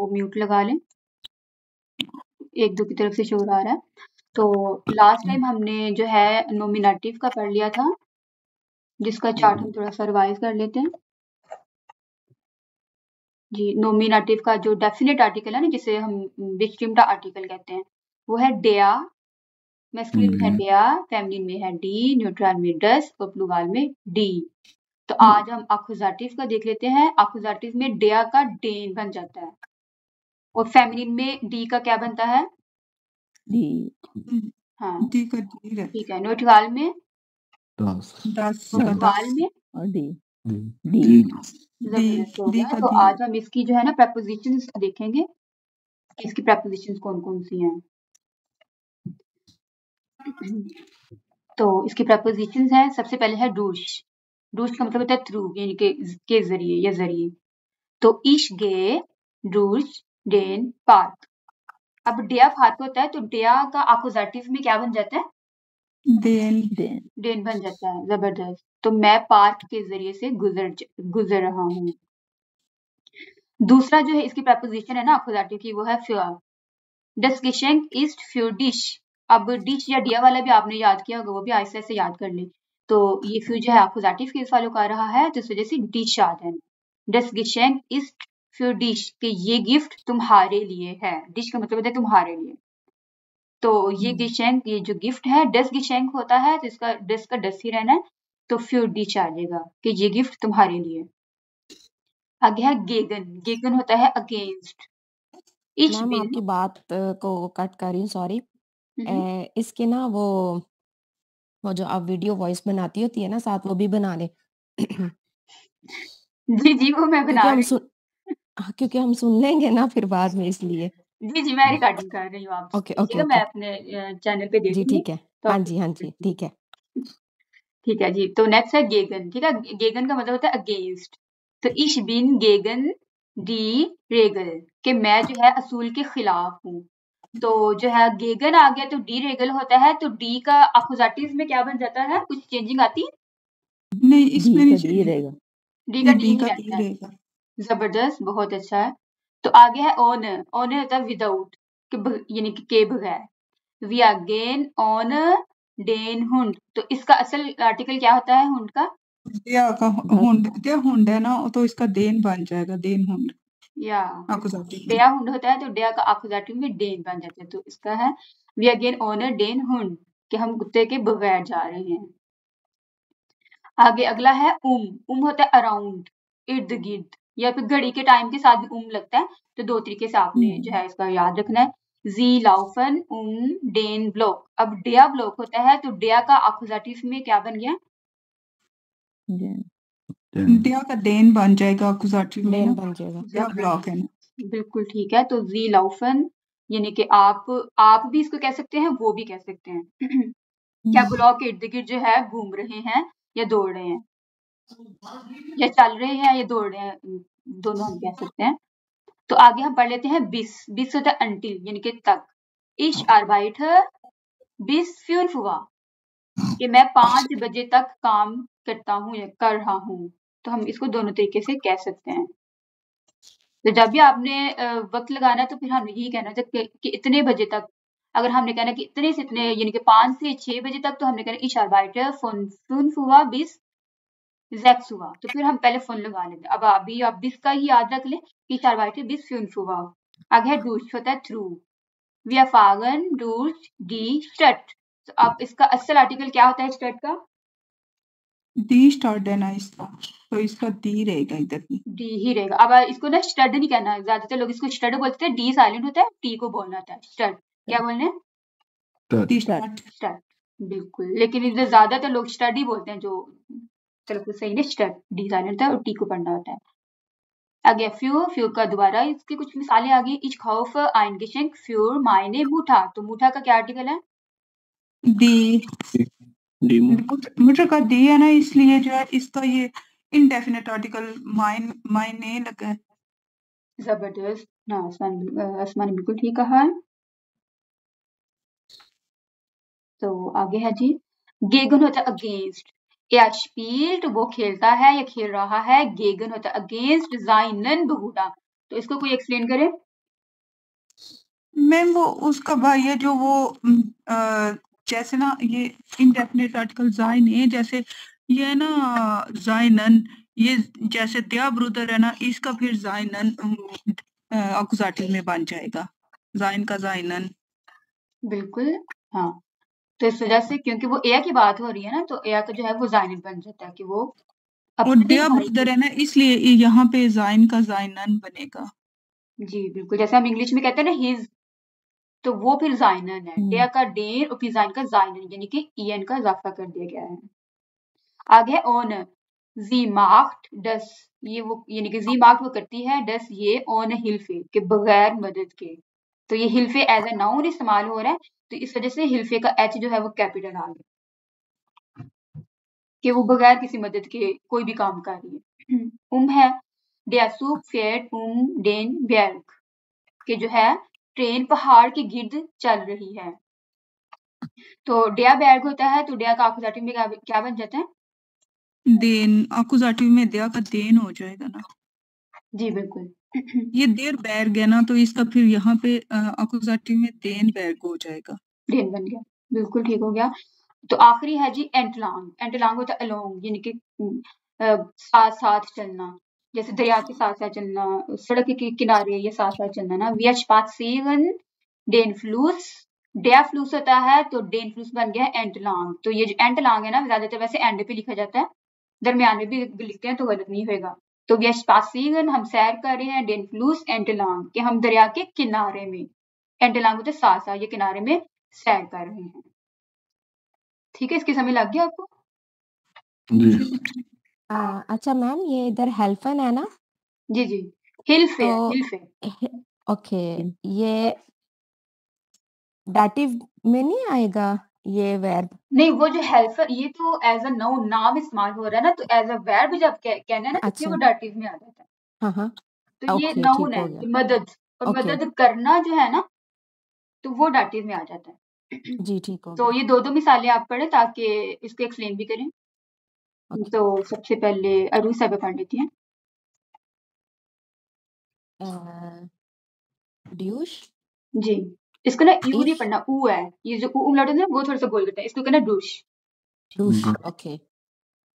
वो म्यूट लगा लें, एक दो की तरफ से शोर आ रहा है। तो लास्ट टाइम हमने जो है नोमिनेटिव का पढ़ लिया था, जिसका चार्ट हम थोड़ा सा रिवाइज कर लेते हैं। जी, नोमिनेटिव का जो डेफिनेट आर्टिकल है ना, जिसे हम विक्टिम्ड आर्टिकल कहते हैं, वो है डेया। मैस्कुलिन में है डेया, फेमिनिन में है डी, न्यूट्रल में डस और प्लूरल में डी। तो आज हम अक्यूजेटिव का देख लेते हैं। अक्यूजेटिव में डेया का डेन बन जाता है और फेमिनिन में डी का क्या बनता है? डी। हाँ डी का डी रहता ठीक है। न्यूट्रल में दस प्लूरल में और डी डी जबरदस्त हो गया। तो आज हम इसकी जो है ना प्रपोजिशंस देखेंगे कि इसकी प्रपोजिशंस कौन कौन सी हैं। तो इसकी प्रपोजिशंस हैं, सबसे पहले है डूश। डूश का मतलब होता है थ्रू, यानी के जरिए या जरिए। तो इश गे डूश डेन पार्क। अब डेया पार्क होता है तो डेया का अक्यूजेटिव में क्या बन जाता है? डेन बन जाता है। जबरदस्त। तो मैं पार्क के जरिए से गुजर रहा हूँ। दूसरा जो है इसकी प्रपोजिशन है ना अक्यूजेटिव की, वो है फ्योर। Das Geschenk ist für dich। अब डिश या डिया वाला भी आपने याद किया होगा, वो भी आहिस्ते से याद कर ले। तो ये फ्यू जो है अक्यूजेटिव केस वालों का आ रहा है, तो इस वजह से डिश आ जाए। Das Geschenk ist für dich कि ये गिफ्ट तुम्हारे लिए है। डिश का मतलब होता है तुम्हारे लिए। तो ये गिशेंक, ये जो गिफ्ट है डस गिशेंक होता है, तो इसका डस का डस ही रहना है, तो फ्यू डिश आ जाएगा कि ये गिफ्ट तुम्हारे लिए। आगे है गेगन। गेगन होता है अगेंस्ट। मैम आपकी बात को कट कर रही हूँ, सॉरी। इसके ना वो जो आप वीडियो वॉइस बनाती होती है ना, साथ वो भी बना ले। जी जी, वो मैं बना रही हूँ क्योंकि हम सुन लेंगे ना फिर बाद में, इसलिए। जी जी, मैं रिकॉर्डिंग कर रही हूँ आपसे। ओके ओके मैं ओके अपने चैनल पे दे जी, दूंगी। ठीक है। तो हाँ जी हाँ जी, ठीक है। ठीक है जी। तो नेक्स्ट है गेगन। ठीक है, गेगन का मतलब होता है अगेंस्ट। तो इश बिन गेगन डी रेगल कि मैं जो है असूल के खिलाफ हूँ। तो जो है गेगन आ गया तो डी रेगल होता है, तो डी का अक्यूजेटिव में क्या बन जाता है? कुछ चेंजिंग आती है? नहीं, इसमें नहीं रहेगा। डी का डी ही रहता है। जबरदस्त, बहुत अच्छा है। तो आगे है ऑन। ऑन होता है विदाउट, यानी कि के बगैर। वी अगेन ऑन डेन हुंड। तो इसका असल आर्टिकल क्या होता है हुंड का? हुंड है ना, तो इसका देन बन जाएगा, देन हुंड। या डेया हुंड होता है तो डेया का अक्यूजेटिव में डेन बन जाता है, तो इसका है वी अगेन ऑन डेन हुंड कि हम कुत्ते के बगैर जा रहे हैं। आगे अगला है होता है अराउंड, इर्द गिर्द, या फिर घड़ी के टाइम के साथ भी लगता है। तो दो तरीके से आपने जो है इसका याद रखना है। जी लाउफन डेन ब्लॉक। अब डेया ब्लॉक होता है तो डेया का अक्यूजेटिव में क्या बन गया? डेया का देन बन जाएगा, अक्यूजेटिव में बन जाएगा। डेया ब्लॉक है ना, बिल्कुल ठीक है। तो जी लाउफन यानी कि आप भी इसको कह सकते हैं, वो भी कह सकते हैं। क्या ब्लॉक के इर्द गिर्द जो है घूम रहे हैं या दौड़ रहे हैं, या चल रहे हैं या दौड़ रहे हैं, दोनों हम कह सकते हैं। तो आगे हम पढ़ लेते हैं बिस। बिस होता है अंटिल, यानी कि तक। इश arbeite bis 5 Uhr कि मैं 5 बजे तक काम करता हूँ या कर रहा हूँ। तो हम इसको दोनों तरीके से कह सकते हैं। तो जब भी आपने वक्त लगाना है तो फिर हम यही कहना चाहिए कि इतने बजे तक। अगर हमने कहना कि इतने से इतने, यानी कि 5 से 6 बजे तक, तो हमने कहना इश arbeite von 5 Uhr bis 6 Uhr। तो फिर हम पहले फोन लगा लेते हैं। अब अभी आप बिस का ही याद रख लें कि arbeite bis 5 Uhr। आगे है durch होता है through. Wir fahren durch die Stadt। तो अब इसका असल आर्टिकल क्या होता है स्टड का? डी स्टार्ट है ना इसका, तो इसका डी रहेगा, इधर डी ही रहेगा। अब इसको ना स्टड नहीं कहना, ज्यादातर लोग इसको स्टड बोलते हैं, डी साइलेंट होता है, टी को बोलना होता है स्टड। क्या बोलना है? स्टड। बिल्कुल, लेकिन इधर ज्यादातर लोग स्टड ही बोलते हैं, जो चलो सही है। स्टड डी साइलेंट होता है और टी को पढ़ना होता है। आगे फ्यू का दोबारा इसकी कुछ मिसालें आ गई। Ich kaufe ein Geschenk für meine Mutter। तो मुठा का क्या आर्टिकल है? डी मीटर का डी है ना, इसलिए जो है इसका ये इनडेफिनेट आर्टिकल मायने लगा है। जबरदस्त ना, आसमान बिल्कुल ठीक कहा है। तो आगे है जी, गेगन होता है अगेंस्ट। या स्पील्ट वो खेलता है या खेल रहा है। गेगन होता है अगेंस्ट seinen Bruder। तो इसको कोई एक्सप्लेन करे? मैम वो उसका भाई है जो वो जैसे ना ये इंडेफिनिट आर्टिकल जाइन है, जैसे ये है ना जाइनन, ये जैसे त्या ब्रुदर है ना, इसका फिर जाइनन अकुजाटिव में बन जाएगा, जाइन का जाइनन। बिल्कुल हाँ, तो इस वजह से क्योंकि वो एया की बात हो रही है ना, तो एया का जो है वो जाइनन बन जाता है कि वो और अपने त्या भाई ब्रुदर है ना, इसलिए यहाँ पे जाइन का जाइनन बनेगा। जी बिल्कुल, जैसे हम इंग्लिश में कहते हैं ना हिज, तो वो फिर जाइनन है, डेया का डेन और फिर जाइन का जाइनन, यानी कि ईएन का इजाफा कर दिया गया है। आगे ऑन जी मार्क्ड डस, ये वो यानी कि जी मार्क्ड वो करती है, डस ये ऑन हिल्फे के बगैर मदद के, तो ये हिल्फे एज ए नाउन इस्तेमाल हो रहा है, तो इस वजह से हिल्फे का एच जो है वो कैपिटल आ गया कि वो बगैर किसी मदद के कोई भी काम कर रही है। है डेसुक फेट डेन बेर्ग के जो है ट्रेन पहाड़ के गिर्द चल रही है, तो डेया बैग होता है, तो डेया का आकुजाटिव में क्या बन जाता है? देन अकुजाटिव में दया का देन हो जाएगा ना। जी बिल्कुल। ये देर बैग है ना, तो इसका फिर यहाँ पे अकुजाटिव में देन बैग हो जाएगा। देन बन गया, बिल्कुल ठीक हो गया। तो आखिरी है जी एंटलांग, एंटलांग होता है अलोंग, यानी कि साथ साथ चलना, जैसे दरिया के साथ साथ चलना, सड़क के किनारे ये साथ साथ चलना ना। वी spazieren den Fluss, डेया फ्लूस होता है, तो डेन फ्लूस बन गया एंटलांग। तो ये जो एंटलांग है ना, ज्यादातर वैसे एंड पे लिखा जाता है, दरमियान में भी लिखते हैं तो गलत नहीं होगा। तो वी spazieren हम सैर कर रहे हैं, डेन फ्लूस एंटलांग कि हम दरिया के किनारे में, एंटलांग होते साथ साथ ये किनारे में सैर कर रहे हैं। ठीक है, इसकी समझ लग गया आपको? जी अच्छा मैम, ये इधर हेल्फन है ना? जी जी, हिल्फे है, तो हिल्फे। ओके, ये डाटिव में नहीं आएगा ये वर्ब? नहीं, वो जो हेल्पर ये तो एज अ नाउन नाम इस्तेमाल हो रहा है ना, तो एज अ वर्ब जब कहना है ना, इसलिए वो अच्छा, डाटिव में आ जाता है। हाँ हाँ, तो ये ओके नाउन ठीक है हो कि गया। मदद, और ओके मदद करना जो है ना, तो वो डाटिव में आ जाता है। जी, ठीक हो तो गया। ये दो दो मिसालें आप पढ़े ताकि इसको एक्सप्लेन भी करें। ओके, तो सबसे पहले अरू साहब पढ़ लेती हैं। ड्यूश जी, इसको ना यू नहीं इश पढ़ना, ऊ है, ये जो उमलाट है ना वो थोड़ा सा बोल देते हैं, इसको कहना डूश। Douche, okay.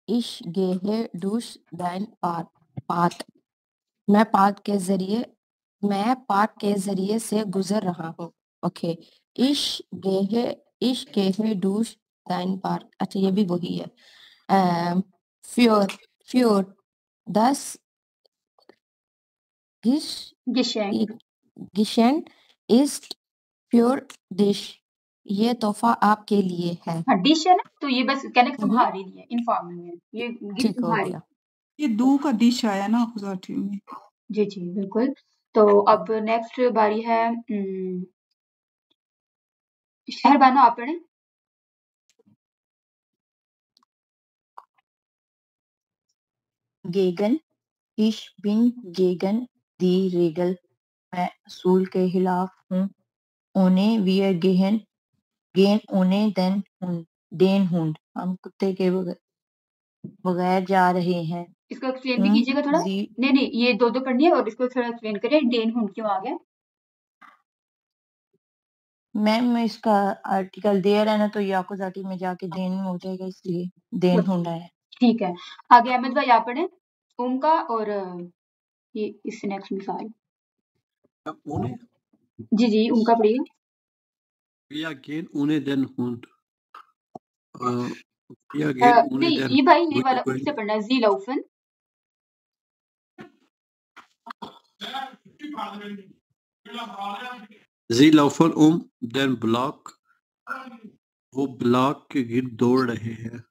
इश गेहे डूश दैन पाथ, मैं पार्क के जरिए से गुजर रहा हूँ। ओके, इश गेहे इश गेहे डूश दैन पार्क, अच्छा ये भी वही है। फ्योर फ्योर दस गिश गिशेंग, गिशन इस्ट प्योर डिश, ये तोहफा आपके लिए है। हाँ डिश है ना, तो ये बस कहने का हम्म, तुम्हारी नहीं है, इनफॉर्मल में है, ये गिफ्ट ठीक हो तुम्हारी। गया। ये दो का दिश आया ना अकुजाटिव में। जी जी बिल्कुल। तो अब नेक्स्ट बारी है शहरबानो, आप पढ़ें। गेगन इश बिन गेगन दी रेगल, मैं असूल के खिलाफ हूँ। ओने वियर गेहन गेन ओने देन हुंड, हम कुत्ते के बगैर जा रहे हैं। इसको एक्सप्लेन भी कीजिएगा थोड़ा। नहीं नहीं, ये दो दो पढ़नी है और इसको थोड़ा एक्सप्लेन करें, डेन हुंड क्यों आ गया? मैम इसका आर्टिकल देयर है ना, तो याकुजाटी में जाके देन हो जाएगा, इसलिए देन हुंड है। ठीक है, आगे अहमद भाई आप पढ़े उनका, और ये इससे नेक्स्ट मिसाल। जी जी, उनका पढ़िए। Wir gehen ohne den Hund. Wir gehen ohne नहीं den ये भाई ये Hund. वाला उससे पढ़ना है, जी लाउफन। Sie laufen den Block. वो ब्लॉक के गिर्द दौड़ रहे हैं।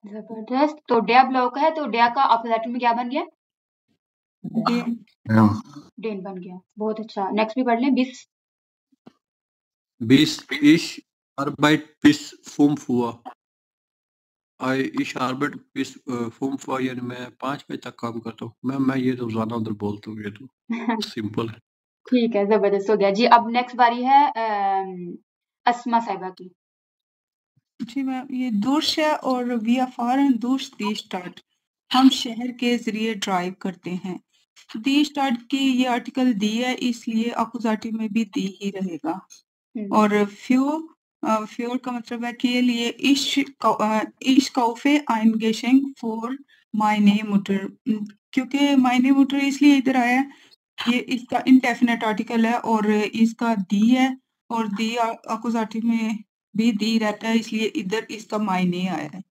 जबरदस्त। तो डया ब्लॉक है, तो डया का अपोजिट में क्या बन गया? डेन बन गया, बहुत अच्छा। नेक्स्ट भी पढ़ लें, बिस। Bis ich Arbeit bis 5 Uhr. Ich arbeite bis 5 Uhr, यानी मैं 5 बजे तक काम करता हूँ। मैं ये तो ज्यादा उधर बोलता हूँ, ये तो सिंपल है। ठीक है, जबरदस्त हो गया जी। अब नेक्स्ट बारी है अस्मा साहिबा की। जी मैम, ये दुर्श है और we are Faran दुर्श the start, हम शहर के जरिए ड्राइव करते हैं। दी स्टार्ट की ये आर्टिकल दी है, इसलिए अकुजाटिव में भी दी ही रहेगा। और फ्योर का मतलब है कि लिए इश कौफे आइनगेशेंग फॉर मायने मुटर, क्योंकि मायने मुटर इसलिए इधर आया है, ये इसका इनडेफिनेट आर्टिकल है और इसका दी है, और दी अकुजाटिव में भी दी रहता है, इसलिए इधर इसका मायने आया है,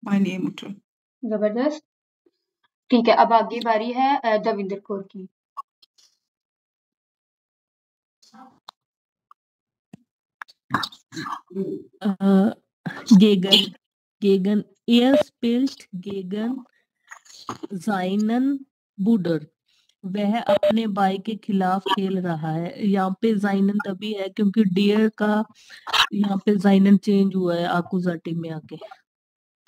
मायने मुटर। जबरदस्त। ठीक है, अब आगे बारी है दविंदर कौर की। गेगन गेगन एयर स्पिल्ट गेगन जाइनन बुडर, वह अपने भाई के खिलाफ खेल रहा है। यहाँ पे जाइनन तभी है क्योंकि डियर का यहाँ पे जाइनन चेंज हुआ है आकुजाटिव में आके।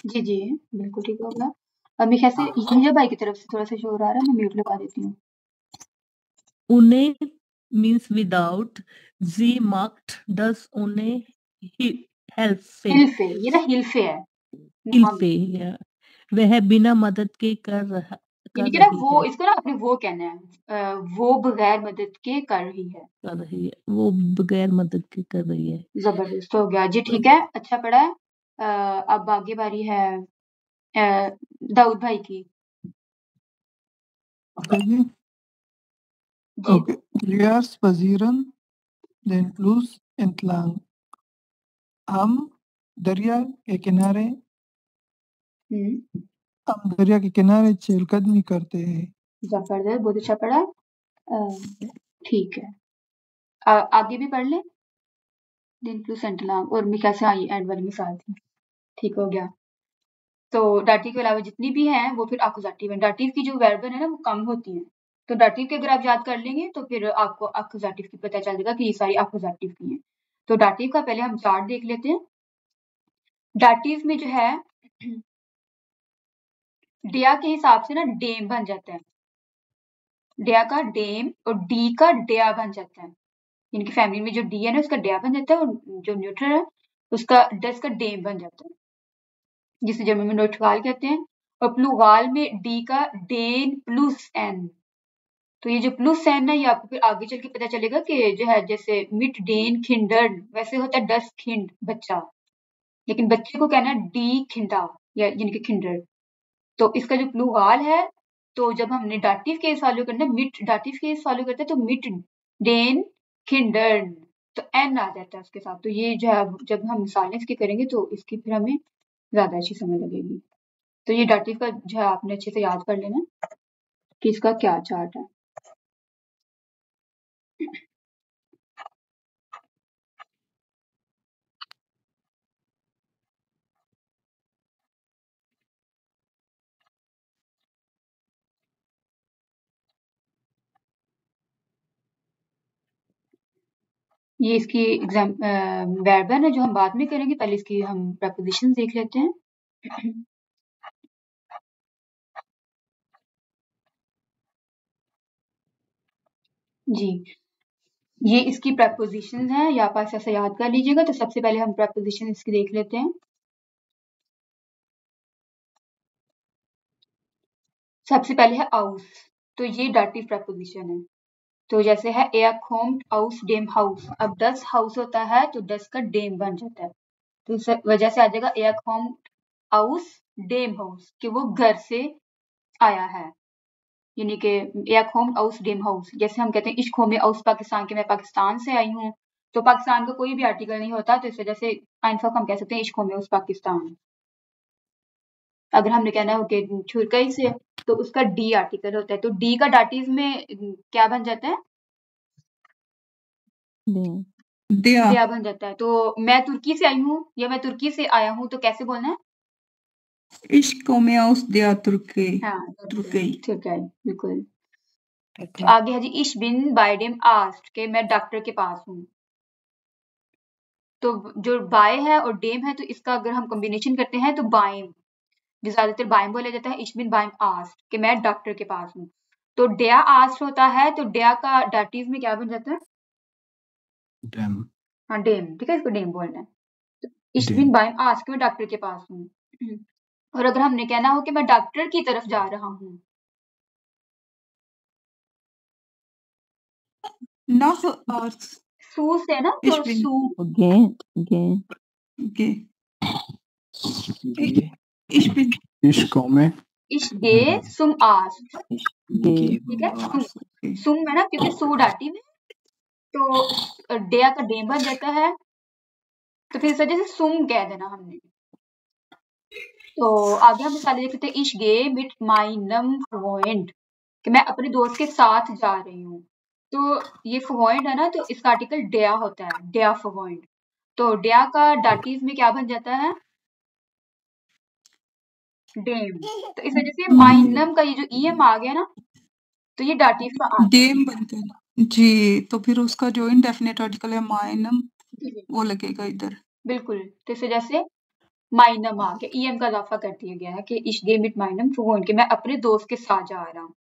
जी जी बिल्कुल ठीक होगा। अब मेरे ख्याल से हिंजा भाई की तरफ से थोड़ा सा शोर आ रहा है, मैं म्यूट लगा देती हूँ। उन्हें मीन्स विदाउट, जी मार्क्ड डस उन्हें हेल्फे, हिल्फे, ये ना हिल्फे है, हिल्फे या वह बिना मदद के कर यानी कि ना रही वो है, इसको ना अपने वो कहना है, वो बगैर मदद के कर रही है। कर रही है, वो बगैर मदद के कर रही है। जबरदस्त हो गया जी, ठीक है, अच्छा पढ़ा है। अब आगे बारी है दाऊद भाई की। जी जी okay, Leer spazieren den Fluss entlang. हम दरिया के किनारे हम्म, हम दरिया के किनारे चहलकदमी करते हैं। जबरदस्त, बहुत अच्छा पढ़ा है। ठीक है, आगे भी पढ़ ले। दिन प्लस एंटलांग और मिका से आई एंड वाली मिसाल थी। ठीक हो गया। तो डाटिव के अलावा जितनी भी हैं वो फिर अकुजाटिव है। डाटिव की जो वर्बन है ना वो कम होती हैं, तो डाटिव के अगर आप याद कर लेंगे तो फिर आपको अकुजाटिव की पता चल जाएगा कि ये सारी अकुजाटिव की हैं। तो डाटिव का पहले हम चार्ट देख लेते हैं। डाटिव में जो है डिया के हिसाब से ना डेम बन जाता है, डिया का डेम, और डी का डिया बन जाता है। इनकी फैमिली में जो डी है ना उसका डिया बन जाता है, और जो न्यूट्रल है उसका डस का डेम बन जाता है, जिसे जर्मन में नोटवाल कहते हैं। और प्लूगाल में डी का डेन प्लस एन। तो ये जो प्लस एन है ये आपको फिर आगे चल के पता चलेगा कि जो है जैसे मिट डेन खिंडर वैसे होता है डस खिंड बच्चा, लेकिन बच्चे को कहना है डी खिंडा या यानी कि खिंडर। तो इसका जो प्लूगाल है, तो जब हमने डाटिव केस फॉलो करना है, मिट डाटिव केस फॉलो करते हैं तो मिट डेन खिंडर, तो एन आ जाता है उसके साथ। तो ये जो है जब हम मिसालें इसकी करेंगे तो इसकी फिर हमें ज्यादा अच्छी समझ लगेगी। तो ये डाटिव का जो है आपने अच्छे से याद कर लेना कि इसका क्या चार्ट है। ये इसकी एग्जाम वर्बन है जो हम बाद में करेंगे, पहले इसकी हम प्रपोजिशन देख लेते हैं। जी, ये इसकी प्रपोजिशन है, या आप ऐसा याद कर लीजिएगा। तो सबसे पहले हम प्रपोजिशन इसकी देख लेते हैं। सबसे पहले है आउस, तो ये डाटिव प्रपोजिशन है। तो जैसे है er kommt aus dem Haus, अब डस हाउस होता है तो डस का डेम बन जाता है, तो इस वजह से आ जाएगा er kommt aus dem Haus, कि वो घर से आया है, यानी कि er kommt aus dem Haus। जैसे हम कहते हैं ich komme aus पाकिस्तान, के मैं पाकिस्तान से आई हूँ, तो पाकिस्तान का कोई भी आर्टिकल नहीं होता, तो इस वजह से einfach हम कह सकते हैं ich komme aus पाकिस्तान। अगर हमने कहना हो कि छुरकई से, तो उसका डी आर्टिकल होता है, तो डी का डाटिव में क्या बन जाता है, दिया बन जाता है। तो मैं तुर्की से आई हूँ या मैं तुर्की से आया हूँ, तो कैसे बोलना है, Ich komme aus der Türkei। हाँ तुर्की। ठीक है बिल्कुल। तो आगे है जी इश बिन बाय डेम आस्ट, के मैं डॉक्टर के पास हूँ। तो जो बाय है और डेम है, तो इसका अगर हम कॉम्बिनेशन करते हैं तो बाइम, जो ज्यादातर बाइम बोला जाता है, इश बिन बाइम आस्ट, के मैं डॉक्टर के पास हूँ। तो डेया आस्ट होता है, तो डेया का डाटिव में क्या बन जाता है, डैम, हाँ डेम, ठीक है, इसको डेम बोलना है। तो इश डेम। बिन बाइम आस्ट, के मैं डॉक्टर के पास हूँ। और अगर हमने कहना हो कि मैं डॉक्टर की तरफ जा रहा हूँ, nach Arzt. सू से ना, Ich तो bin सू Gehen. ge. गे Ich bin इश कौमे इश गे सुम आस्ट, Gehen. ठीक है। सुम Arzt. Okay. सुम है ना, क्योंकि सू डाटिव है तो डेया का डे बन जाता है, तो फिर इस वजह से सुम कह देना हमने। तो आगे हम मिसाल देख सकते हैं, इश गे मिट माइनम फ्रेंड, कि मैं अपने दोस्त के साथ जा रही हूँ। तो ये फ्रेंड है ना, तो इसका आर्टिकल डेया होता है, डेया फ्रेंड। तो डेया का डाटिव में क्या बन जाता है, डेम। तो इस वजह से माइनम का ये जो ईएम आ गया ना, तो ये डाटिव का आ गया। डेम बनता है जी, तो फिर उसका जो इंडेफिनेट आर्टिकल है माइनम वो लगेगा इधर। बिल्कुल, तो इस वजह से माइनम आ गया, ईएम का इजाफा कर दिया गया है कि इश गे मिट माइनम फ्रेंड, कि मैं अपने दोस्त के साथ जा रहा हूँ।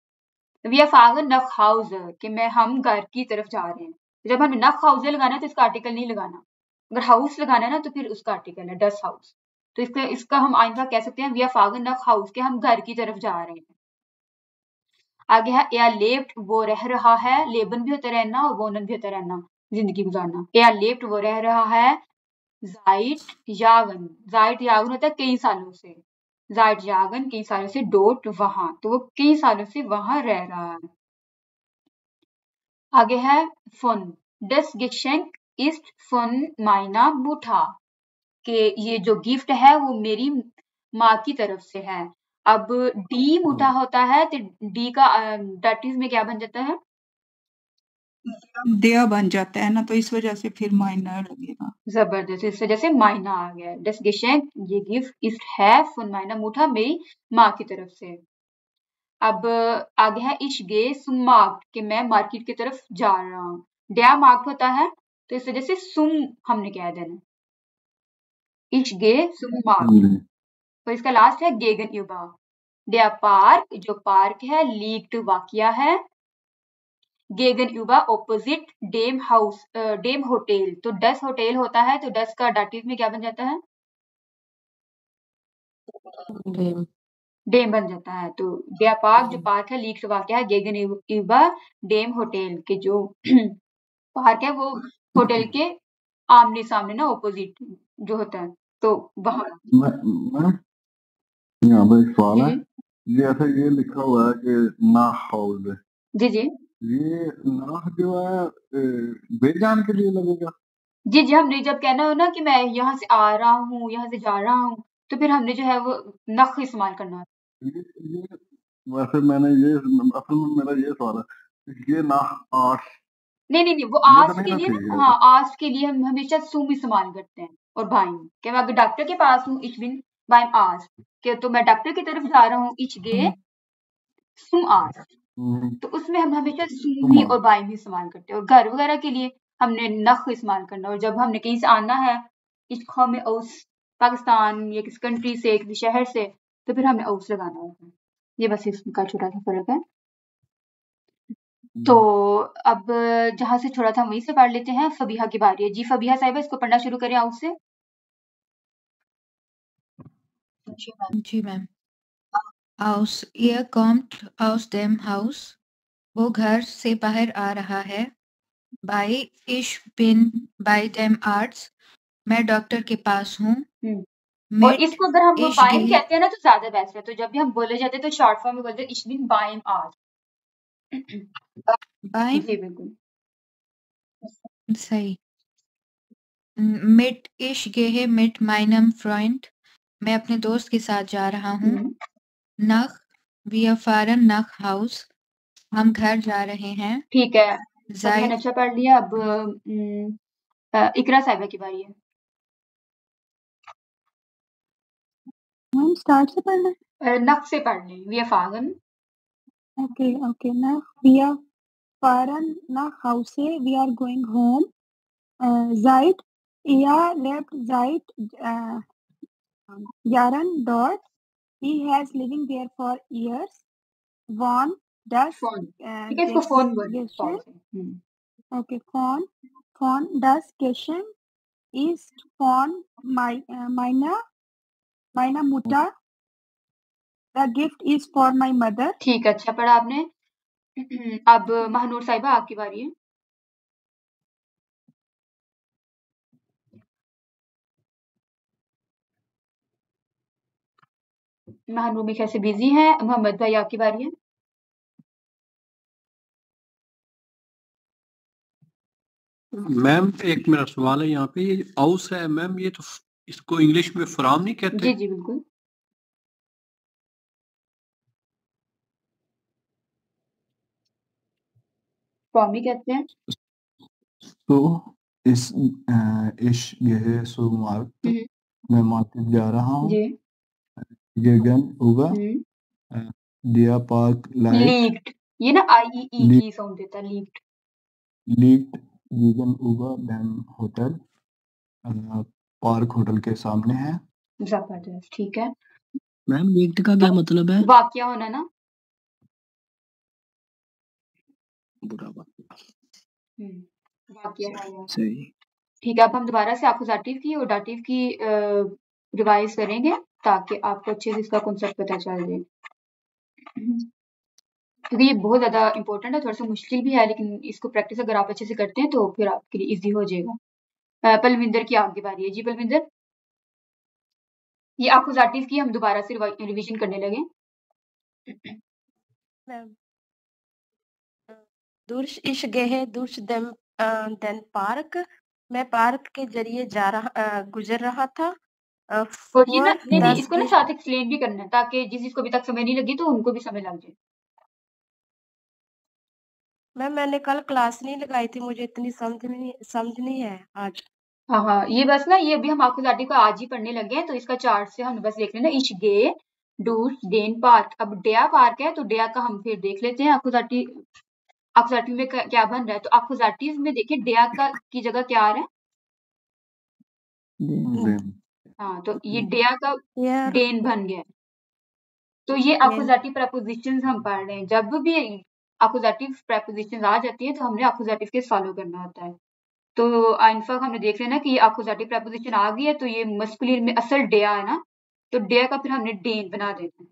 वी आर फागर नख हाउसर, कि मैं हम घर की तरफ जा रहे हैं। जब हमें नख हाउसर लगाना है तो इसका आर्टिकल नहीं लगाना, अगर हाउस लगाना है ना तो फिर उसका आर्टिकल है डस हाउस। तो इसका हम आइंदा कह सकते हैं वी आर फागर नख हाउस, के हम घर की तरफ जा रहे हैं। आगे है या लेफ्ट, वो रह रहा है, लेबन भी होता रहना और वोनन भी होता रहना, जिंदगी गुजारना। या लेफ्ट, वो रह रहा है, जाइट यागन, जाइट यागन होता है कई सालों से, जाइट यागन कई सालों से, डोट वहां, तो वो कई सालों से वहां रह रहा है। आगे है फन, डस गेशेंक इस्ट फन माइना मुठा, कि ये जो गिफ्ट है वो मेरी माँ की तरफ से है। अब डी मुठा होता है, तो डी का डाटिव में क्या बन जाता है, दिया बन जाता है ना, तो इस वजह से फिर माइनर लगेगा। जबरदस्त, इस वजह से मायना आ गया। डस गेशेंक, ये गिफ्ट इस्ट है फन मायना मुठा, मेरी माँ की तरफ से। अब आगे है इश गे सुम मार्क्ट, कि मैं मार्केट की तरफ जा रहा हूँ। डया मार्क्ट होता है, तो इस वजह से सुम हमने कह देना, इश गे सुम मार्क्ट। तो इसका लास्ट है गेगन युबा, डया पार्क, जो पार्क है, लीक्ड वाकिया है, गेगन युबा ऑपोजिट डेम हाउस, डेम होटल। तो डस होटल होता है, तो डस का डाटिव में क्या बन जाता है, डेम डेम बन जाता है। तो डया पार्क जो पार्क है, लीक्ड वाकिया है, गेगन युबा डेम होटल, के जो पार्क है वो होटल के आमने सामने ना, ऑपोजिट जो होता है, तो वहां। मैं यहाँ पे एक सवाल है, जी ये ऐसे ये लिखा हुआ है कि ना हाउस, जी जी ये ना जो है बेजान के लिए लगेगा। जी जी, हमने जब कहना हो ना कि मैं यहाँ से आ रहा हूँ, यहाँ से जा रहा हूँ, तो फिर हमने जो है वो नख इस्तेमाल करना है। ये वैसे मैंने ये असल में मेरा ये सवाल है, ये ना आर्ट्स नहीं, वो ये तो आस्ट नहीं के ना लिए ठीक ना, है। हाँ आस्ट के लिए हम हमेशा सुम इस्तेमाल करते हैं, और बाइम, कि मैं अगर डॉक्टर के पास हूँ, इच बिन बाइम आस्ट, कि तो मैं डॉक्टर की तरफ जा रहा हूँ, इच गे सुम आस्ट, तो उसमें हम हमेशा सुम ही और बाइम ही इस्तेमाल करते हैं। और घर वगैरह के लिए हमने नख इस्तेमाल करना, और जब हमने कहीं से आना है, इस कौम में औस, पाकिस्तान या किसी कंट्री से, किसी शहर से, तो फिर हमने औस लगाना होता है। ये बस इसका छोटा सा फर्क है। तो अब जहां से छोड़ा था वहीं से पढ़ लेते हैं। फबीहा की बारी है। जी फबीहा साहिबा, इसको पढ़ना शुरू करें आउट से। जी ma'am. Aus ihr kommt aus dem Haus, वो घर से बाहर आ रहा है। Bei ich bin bei dem Arzt, मैं डॉक्टर के पास हूँ। और Mit इसको अगर हम ich बाइम gehe, कहते हैं ना तो ज्यादा बेस्ट है। तो जब भी हम बोले जाते हैं तो शॉर्ट फॉर्म में बोलते हैं, ich bin beim Arzt। beim, जी बिल्कुल सही। Mit ich gehe mit meinem Freund, मैं अपने दोस्त के साथ जा रहा हूँ। Nach wir fahren nach Haus, हम घर जा रहे हैं। ठीक है, फबीहा ने Seit अच्छा पढ़ लिया। अब इकरा साहिबा की बारी है। मैम स्टार्ट से पढ़ना है? नख से पढ़ लें, wir fahren। Okay, now wir fahren nach Hause, we are going home. Seit er lebt seit Jahren dort. He has living there for years. Von das phone, ठीक है, इसको फोन बोलिए। Geschenk, okay, von das Geschenk ist von meiner Mutter. The gift is for my mother. ठीक है, अच्छा पढ़ा आपने। अब महानूर साहिबा आपकी बारी है। महानूमी कैसे बिजी है। मोहम्मद भाई आपकी बारी है। मैम एक मेरा सवाल है यहाँ पे, ये हाउस है मैम, ये तो इसको इंग्लिश में फार्म नहीं कहते? जी जी बिल्कुल, फॉर्म ही कहते हैं। तो इस इश गेहे सो मार्क मैं मार्केट जा रहा हूँ। जी गेगन उगा दिया पार्क लाइट लीक्ड, ये ना आई ई की साउंड देता है, लीक्ड। लीक्ड गेगन उगा डैम होटल पार्क होटल के सामने है। जबरदस्त, ठीक है। मैम लीक्ड का क्या मतलब है? वाकया होना ना, बुरा वाकया। वाकया है ये। सही। ठीक है, अब हम दोबारा से एक्यूजेटिव की और डाटिव की रिवाइज करेंगे ताकि आपको अच्छे से इसका कॉन्सेप्ट पता चल जाए, क्योंकि ये बहुत ज्यादा इंपॉर्टेंट है, थोड़ा सा मुश्किल भी है, लेकिन इसको प्रैक्टिस अगर आप अच्छे से करते हैं तो फिर आपके लिए इजी हो जाएगा। पलविंदर की आपकी बारी है। जी पलविंदर, ये एक्यूजेटिव की हम दोबारा से रिवीजन करने लगे। मैम दुर्श इश गेहे दुर्श देन पार्क, मैं पार्क के जरिए गुजर रहा था। और ये ना for नहीं दस इसको ना के साथ एक्सप्लेन भी करना है ताकि जिसको अभी तक समझ नहीं लगी तो उनको भी समझ लग जाए। मैम मैंने कल क्लास नहीं लगाई थी, मुझे इतनी समझ नहीं है आज। हाँ हाँ, ये बस ना ये अभी हम एक्यूजेटिव का आज ही पढ़ने लगे हैं, तो इसका चार्ट से हम बस देख लेना। इश गे डूस डेन पार्क, अब डेया पार्क है तो डेया का हम फिर देख लेते हैं एक्यूजेटिव में क्या बन रहा है। तो एक्यूजेटिव में देखिए डेया का की जगह क्या आ रहा है। हाँ, तो ये डेया का यार डेन बन गया। तो ये एक्यूजेटिव प्रेपोजिशंस हम पढ़ रहे हैं। जब भी एक्यूजेटिव प्रेपोजिशंस आ जाती है तो हमने एक्यूजेटिव के फॉलो करना होता है। तो इनफैक्ट हमने देख लेना कि ये एक्यूजेटिव प्रेपोजिशन आ गई है, तो ये मस्कुलिन में असल डेया है ना, तो डेया का फिर हमने डेन बना देना है।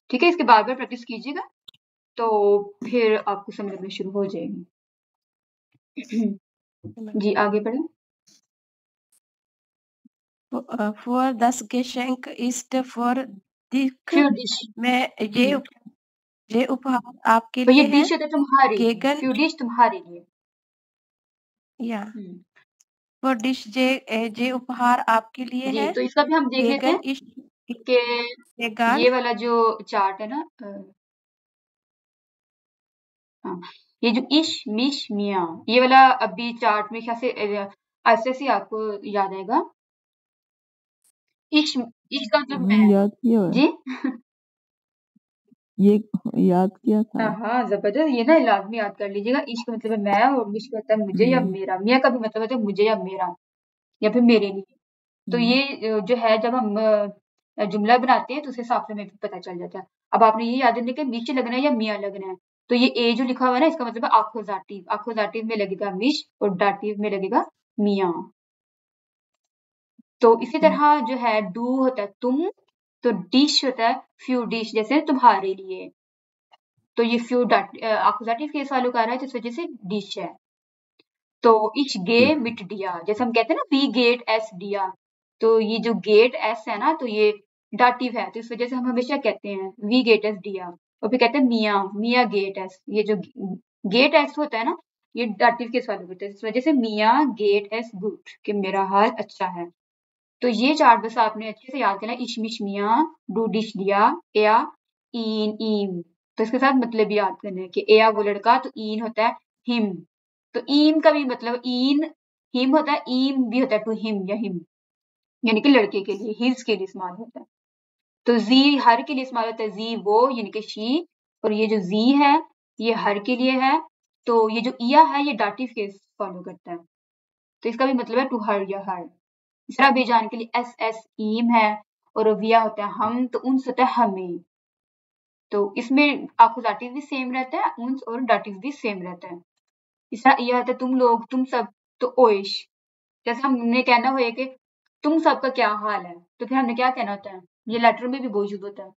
ठीक है, इसके बार बार प्रैक्टिस कीजिएगा तो फिर आपको समझ में शुरू हो जाएगी। जी आगे बढ़े। फॉर दस गेशेंक ईस्ट फॉर दिख, फ्यू डिश, मैं ये उपहार आपके तो ये लिए है। डिश होता है तुम्हारे लिए, गेगन फ्यू डिश तुम्हारे लिए। या फॉर डिश जे उपहार आपके लिए जी, है। तो इसका भी हम देख लेते गेगन हैं इश कि गेगान ये वाला जो चार्ट है ना, हाँ, ये जो इश मिश मिया, ये वाला अभी चार्ट में कैसे ऐसे से आपको याद आएगा। इश इश का मतलब मैं, याद किया हुआ है। जी ये याद किया था। हाँ जबरदस्त, ये ना लाजमी याद कर लीजिएगा। इश का मतलब है मैं और मिश का होता है मुझे या मेरा, मिया का भी मतलब होता है मुझे या मेरा या फिर मेरे लिए। तो ये जो है जब हम जुमला बनाते हैं तो उस हिसाब से हमें पता चल जाता है। अब आपने ये याद रखना कि मिश लगना है या मियाँ लगना है। तो ये ए जो लिखा हुआ है ना, इसका मतलब है आखोजाटिव। आखोजाटिव में लगेगा मिश और डाटिव में लगेगा मियाँ। तो इसी तरह जो है डू होता है तुम, तो डिश होता है फ्यू डिश, जैसे तुम्हारे लिए। तो ये फ्यू आखोजाटिव केस वालों का आ रहा है, तो इस वजह से डिश है। तो इच गे मिट दिया, जैसे हम कहते हैं ना वी गेट एस दिया, तो ये जो गेट एस है ना, तो ये डाटिव है, तो इस वजह से हम हमेशा कहते हैं वी गेट एस दिया। और फिर कहते हैं मिया मिया गेट एस, ये जो गेट एस होता है ना, ये डाटिव के सवाल होता है, इस वजह से मिया गेट एस गुड, कि मेरा हाल अच्छा है। तो ये चार्ट बस आपने अच्छे से याद करना। इश मिश मिया डू डिश दिया या इन ईम, तो इसके साथ मतलब याद करना है कि एया वो लड़का, तो इन होता है हिम। तो ईम का भी मतलब इन हिम होता है, ईम भी होता है टू हिम या हिम, यानी कि लड़के के लिए, हिज के लिए इस्तेमाल होता है। तो जी हर के लिए इस्तेमाल होता है, जी वो यानी कि शी, और ये जो जी है ये हर के लिए है। तो ये जो इया है ये डाटिव केस फॉलो करता है, तो इसका भी मतलब है टू हर या हर। इस तरह बेजान के लिए एस एस ईम है, और विया होता है हम, तो उन्स होता है हमें। तो इसमें आखुजाटिव भी सेम रहता है, उन्स और डाटिव भी सेम रहता है। इस तरह यह होता है तुम लोग तुम सब, तो ओइश। जैसे हमने कहना हो कि तुम सबका क्या हाल है, तो फिर हमने क्या कहना होता है, ये लेटर में भी मौजूद होता है।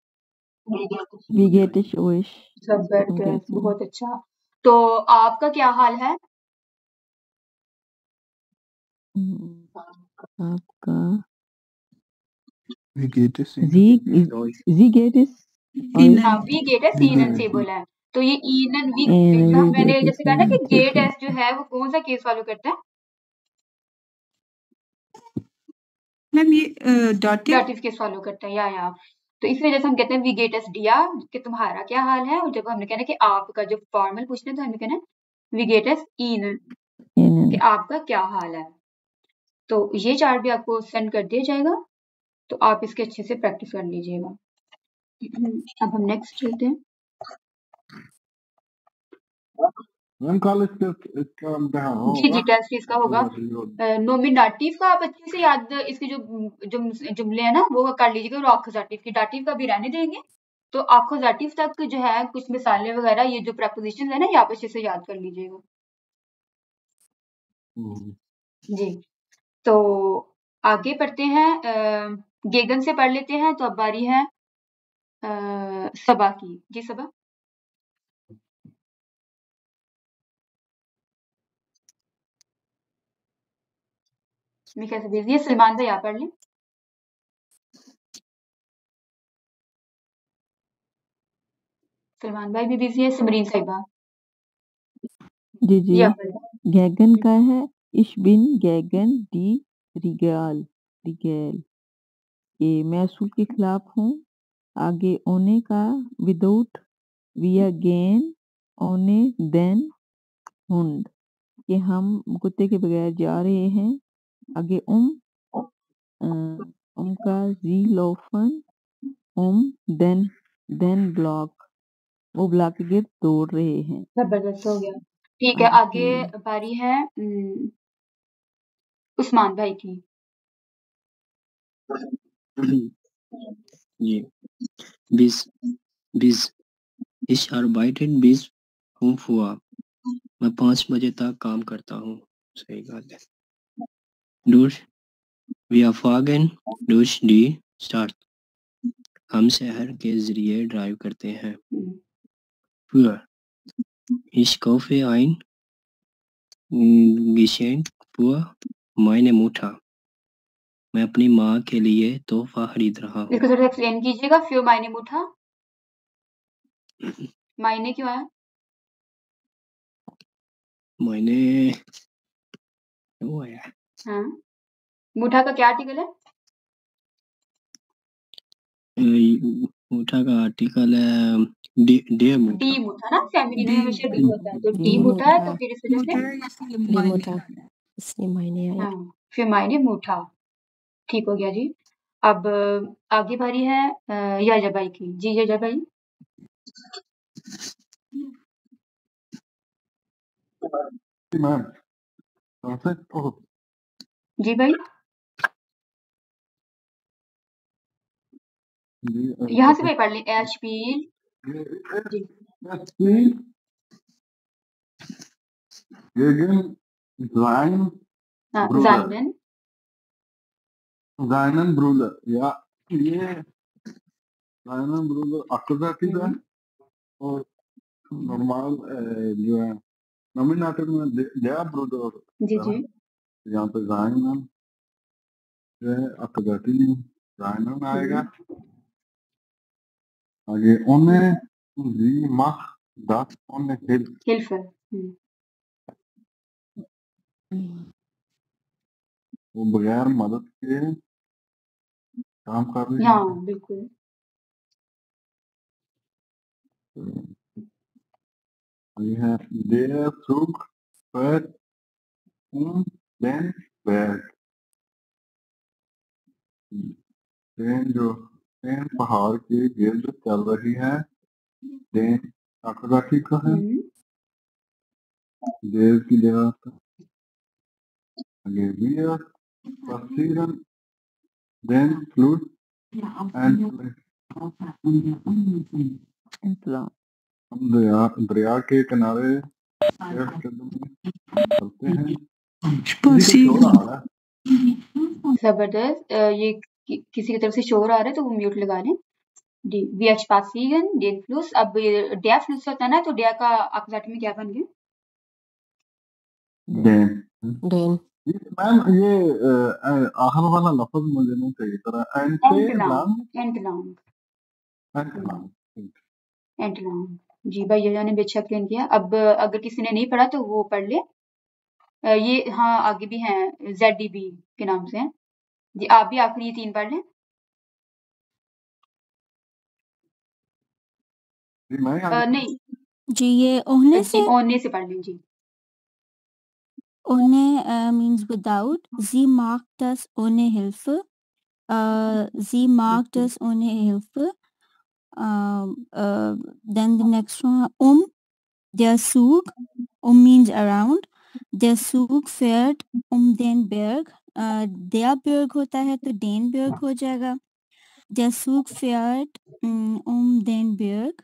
विगेटिश ओइश जबरदस्त, बहुत अच्छा। तो आपका क्या हाल है, आपका Wie geht es Ihnen? Sie geht es Ihnen. हाँ वी गेट एस ईनन से बोला है तो ये ईनन वी जो मैंने जैसे कहा ना कि गेट एस जो है वो कौन सा केस फॉलो करता है मैम ये डाटिव डाटिव केस फॉलो करता है या तो इस वजह से हम कहते हैं वी गेट एस डिया कि तुम्हारा क्या हाल है और जब हमने कहना कि आपका जब फॉर्मल पूछना है तो हमें कहना है वी गेट एस ईनन कि आपका क्या हाल है तो ये चार्ट भी आपको सेंड कर दिया जाएगा तो आप इसके अच्छे से प्रैक्टिस कर लीजिएगा अब हम नेक्स्ट चलते हैं मैम कल इसका इम्तिहान जी होगा टेस्ट इसका होगा नोमिनेटिव का आप अच्छे से याद इसके जो जुमले हैं ना वो कर लीजिएगा और आखोजाटिव की डाटिव का भी रहने देंगे तो आखोजाटिव तक जो है कुछ मिसालें वगैरह ये जो प्रपोजिशन है ना ये आप अच्छे से याद कर लीजिएगा जी तो आगे पढ़ते हैं गेगन से पढ़ लेते हैं तो अब बारी है सबा की जी सबा मैं कैसे भेज दिए सलमान भाई आप पढ़ लें सलमान भाई भी बिजी है समरीन साहिबा जी जी आप पढ़ लें गैगन का है Ich bin gegen die Regal ये मैं असूल के खिलाफ हूँ आगे ओने का without we again one then Hund कि हम कुत्ते के बगैर जा रहे हैं आगे का जी लोफन then ब्लॉक वो ब्लॉक के गिर्द दौड़ रहे हैं जबरदस्त हो गया ठीक है आगे बारी है उस्मान भाई की जी bis ich arbeite bis 5 Uhr मैं 5 बजे तक काम करता हूँ सही बात है durch wir fahren durch die Stadt हम शहर के जरिए ड्राइव करते हैं für ich kaufe ein Geschenk für meine Mutter मैं अपनी माँ के लिए तोहफा खरीद रहा हूँ इसको थोड़ा एक्सप्लेन कीजिएगा फ्यू मायने मुठा मायने क्यों आया मैंने वो आया हाँ मुठा का क्या आर्टिकल है मुठा का आर्टिकल है डी मुठा ना फेमिनिन में हमेशा डी होता है तो डी मुठा है तो फिर इस वजह से इसलिए मायने आया हाँ फिर मायने मुठा ठीक हो गया जी अब आगे बारी है याजा भाई की जी याजा भाई मैम जी भाई यहाँ से भाई पढ़ लें एचपी Seinen Bruder, ja, ये seinen Bruder akkusativ है और नॉर्मल जो है नॉमिनेटिव में der Bruder जी जी यहाँ पे seinen जो है akkusativ seinen आएगा आगे ohne sie macht das ohne Hilfe वो बगैर मदद के काम कर रही हाँ बिल्कुल ये है der Zug fährt den Berg train पहाड़ के गिर्द चल रही है ट्रेन आखिर का है देर की जगह आगे wir passieren den Fluss हम दरिया के किनारे चलते हैं जबरदस्त ये किसी की तरफ से शोर आ रहा है तो वो म्यूट लगा लें डी वी एच पासीगन डेन फ्लूस अब डे फ्लूस होता है ना तो डे का अक्साट में क्या बन गया मैम ये आखिर वाला लफ्ज मुझे नहीं सही तरह एंटलांग एंटलांग। जी भैया ने बेशक क्लीन किया। अब अगर किसी ने नहीं पढ़ा तो वो पढ़ ले। ये हाँ आगे भी हैं ZDB के नाम से हैं जी। आप भी आखिरी 3 पढ़ लें। नहीं जी ये ओहने जी से ओने से पढ़ लें जी। ohne means without. Sie mag das ohne Hilfe. Sie mag das ohne Hilfe. Then the next one, der Zug. Means around. Der Zug fährt den Berg. Der Berg होता है तो den Berg हो जाएगा. Der Zug fährt den Berg.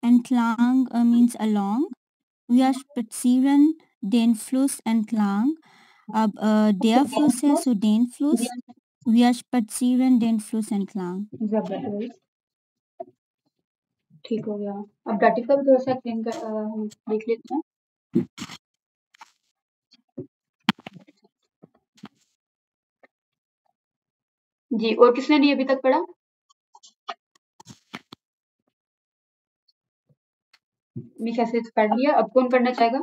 Entlang means along. Wir spazieren den Fluss entlang. अब der Fluss है so den Fluss. Wir spazieren den Fluss entlang. जबरदस्त, ठीक हो गया। अब डाटिव का भी थोड़ा सा एक्सप्लेन कर हम देख लेते हैं। जी और किसने नहीं अभी तक पढ़ा? मिस ऐसे पढ़ लिया। अब कौन पढ़ना चाहेगा?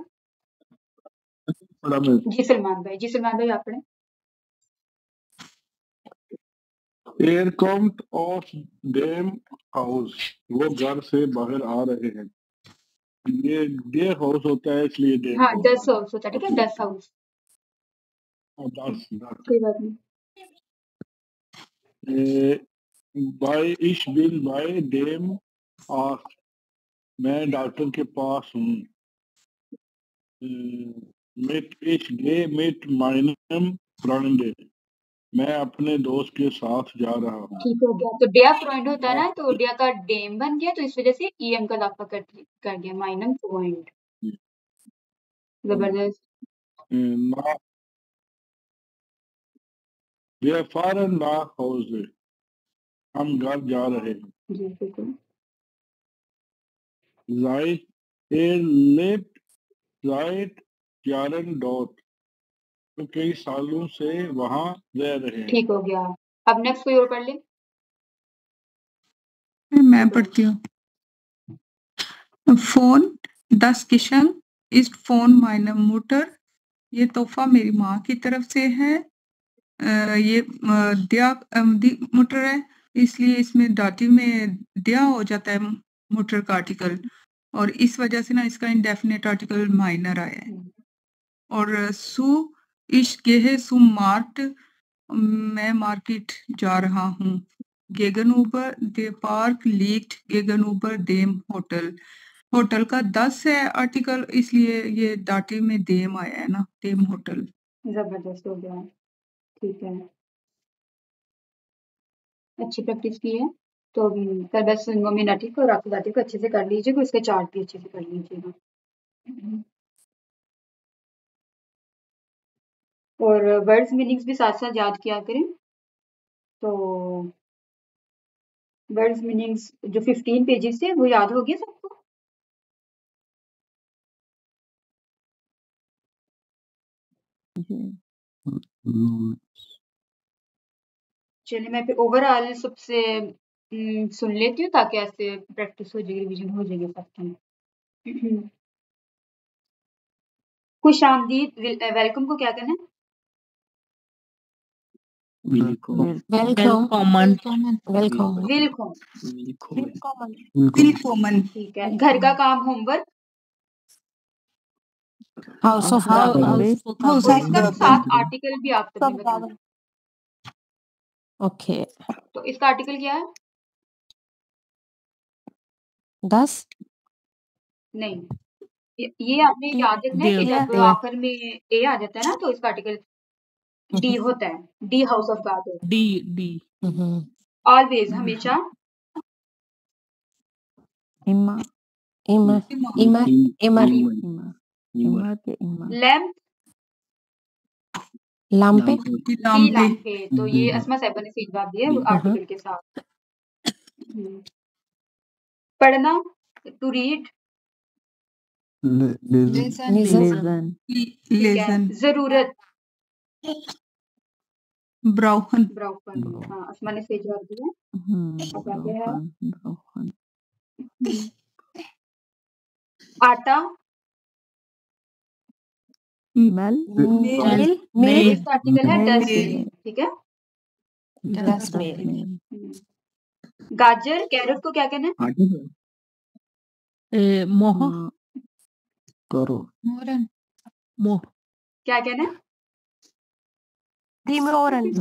जी सलमान भाई आप पढ़ें। एयर कम्ड ऑफ डेम हाउस, वो घर से बाहर आ रहे हैं। ये डे हाउस होता है इसलिए डेम हाँ हाउस डस हाउस होता है, ठीक है डस हाउस, कोई बात नहीं। बाय इश बिन बाय डेम आस, मैं डॉक्टर के पास हूँ। मिट इश गे मिट माइनम फ्रेंड, मैं अपने दोस्त के साथ जा रहा हूँ। ठीक हो गया। तो डेया फ्रेंड होता है ना, तो डेया का डेम बन गया, तो इस वजह से ईएम का इजाफा कर गया माइनम फ्रेंड। जबरदस्त। ना वे फारन ना हाउस, हम घर जा रहे हैं। जी बिल्कुल। राइट ए लेफ्ट राइट जारन डॉट, तो कई सालों से वहां रह रहे हैं। ठीक हो गया। अब नेक्स्ट कोई और पढ़ ले। मैं पढ़ती हूँ। फोन 10 किशन इस फोन माइनम मोटर, ये तोहफा मेरी माँ की तरफ से है। ये दिया मोटर है, इसलिए इसमें दाटिव में दिया हो जाता है मोटर का आर्टिकल, और इस वजह से ना इसका इंडेफिनेट आर्टिकल माइनर आया है। और सु इश गेहे सु मार्ट, मैं मार्केट जा रहा हूँ। गेगनऊबर दे पार्क लीक्ड गेगनऊबर देम होटल, होटल का 10 है आर्टिकल, इसलिए ये दाटिव में देम आया है ना, देम होटल। जबरदस्त हो गया, ठीक है, अच्छी प्रैक्टिस की है। तो कल बस नोमिनेटिव और अकुजाटिव को अच्छे से कर लीजिएगा, उसके चार्ट भी अच्छे से कर लीजिएगा। और वर्ड्स मीनिंग्स भी साथ साथ याद किया करें। तो वर्ड्स मीनिंग्स जो 15 पेजेस थे वो याद हो गया सबको? चलिए मैं फिर ओवरऑल सबसे सुन लेती हूँ, ताकि ऐसे प्रैक्टिस हो जाएगी, रिवीजन हो जाएगी सबकी। खुश आमदीद वेलकम को क्या करना है? वेलकम। ठीक है। घर का काम होमवर्क, हाउस ऑफ इसका साथ आर्टिकल भी आप सबने बताना। ओके तो इसका आर्टिकल क्या है? 10 नहीं, ये आपने याद रखना है कि जब आखिर में ए आ जाता है ना, तो इसका आर्टिकल डी होता है। डी हाउस ऑफ गॉड होता है। डी ऑलवेज, हमेशा। इमा इमा इमा इमा लैम्प, लाम्पे लाम्पे। तो ये अस्मा साहिबा ने सही जवाब दिया है आर्टिकल के साथ। पढ़ना, टू रीड, लेजन लेजन ठीक है। लेजन जरूरत ब्राउहन ब्राउफन। हाँ, असमा ने सही जवाब दिया। अब आगे है ब्रोहन आटा मेल मेल मेल इसका आर्टिकल है मेल डस्ट में, ठीक है। दस मेल गाजर कैरेट को क्या कहना है? आगे बढ़ो। मोह करो मोह क्या कहना है? डिमोरन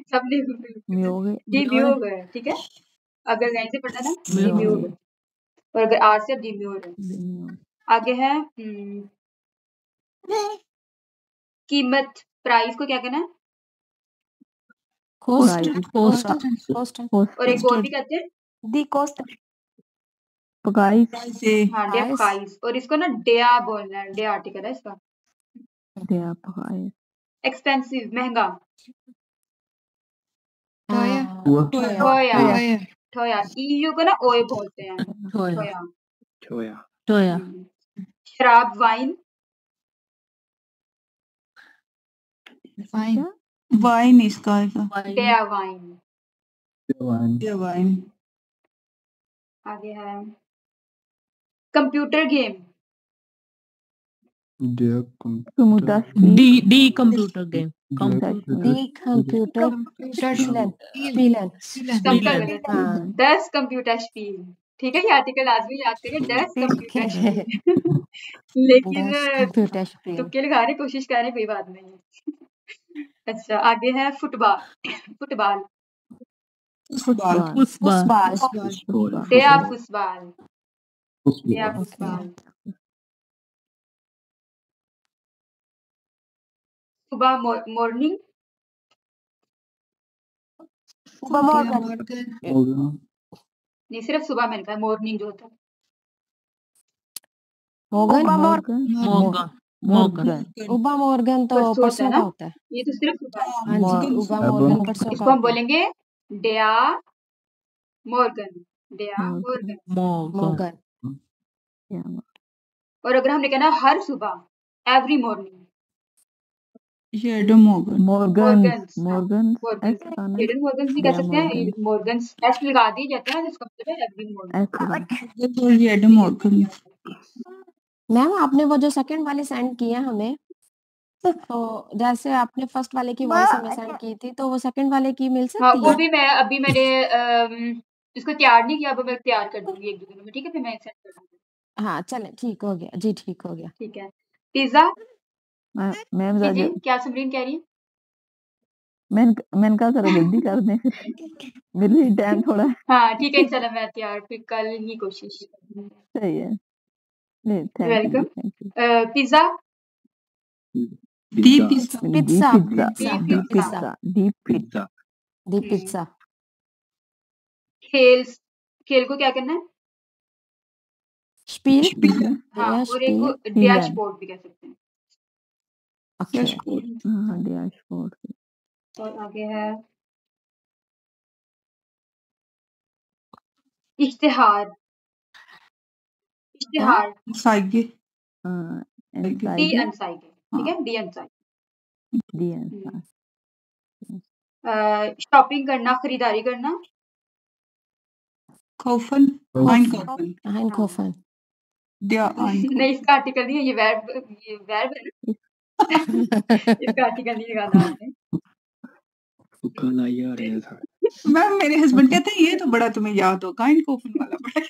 सबने म्योगे डिम्यूग है, ठीक है। अगर लाइन से पढ़ना था डिम्यूग, और अगर आर से डिम्यूग है। आगे है कीमत, प्राइस को क्या कहना है? कोस्ट और एक और भी कहते हैं दी कोस्ट प्राइस से हाँ डे प्राइस, और इसको ना डेया बोलना है, डे आर्टिकल है इसका। दिया प्राइस एक्सपेंसिव महंगा, टोया ठोया ईयू को ना ओए बोलते हैं, टोया ठोया। टोया शराब वाइन वाइन इसका आएगा डेया वाइन। या वाइन आगे है कंप्यूटर गेम डी कंप्यूटर गेम दी कंप्यूटर स्पीलन दस कंप्यूटर स्पील, ठीक है। ये आर्टिकल आज भी याद करिए, दस कंप्यूटर स्पील। लेकिन कंप्यूटर स्पील तुक्के लगाने की कोशिश करें, कोई बात नहीं। अच्छा, आगे है फुटबॉल फुटबॉल डेया फुटबॉल डेया फुटबॉल। सुबह मॉर्निंग नहीं, सिर्फ सुबह मैंने कहा, मॉर्निंग जो होता है उबा मॉर्गन तो परसों होता है परसों ना, का होता है। ये तो सिर्फ सुबह है। हाँ जी, उबा मॉर्गन परसों इसको का हम होता है। बोलेंगे डेया मॉर्गन डेया मॉर्गन। मॉर्गन और अगर हमने कहना हर सुबह every morning shadow Morgan Morgan's Morgan hidden Morgan's भी कह सकते हैं, मॉर्गन्स एस लगा दिए जाते हैं, जिसका मतलब है every morning. Shadow Morgan ma'am आपने वो जो सेकंड वाली सेंड की है हमें, तो जैसे आपने फर्स्ट वाले की वॉइस हमें सेंड की थी, तो वो सेकंड वाले की मिल हाँ, सकती वो है? भी मैं अभी मैंने इसको तैयार नहीं किया, अब मैं तैयार कर दूंगी एक दो दिनों में, ठीक है। फिर मैं सेंड कर दूंगी। हाँ चलें, ठीक हो गया जी, ठीक हो गया। ठीक है। पिज्जा मैम जी क्या समरीन कह रही है? मैंने कहा करो जल्दी कर दें, फिर मेरे लिए टाइम थोड़ा हाँ ठीक है, इंशाल्लाह मैं तैयार फिर कल ही कोशिश करूंगी। सही है। Thank you welcome. Thank you. Pizza the pizza खेल को क्या करना है? स्पील हाँ, और एक को डैशबोर्ड भी कह सकते हैं। डैशबोर्ड और आगे है इश्तिहार साइगे डी अनसाइगे, ठीक है, डी अनसाइगे। शॉपिंग करना, खरीदारी करना कौफन Einkaufen नहीं, इसका आर्टिकल नहीं है, ये वर्ब है ना। इसका आर्टिकल नहीं लगाना आपने। कल आई आ रहा था मैम मेरे हस्बैंड कहते हैं ये तो बड़ा तुम्हें याद होगा, आइनकोफन वाला बड़ा।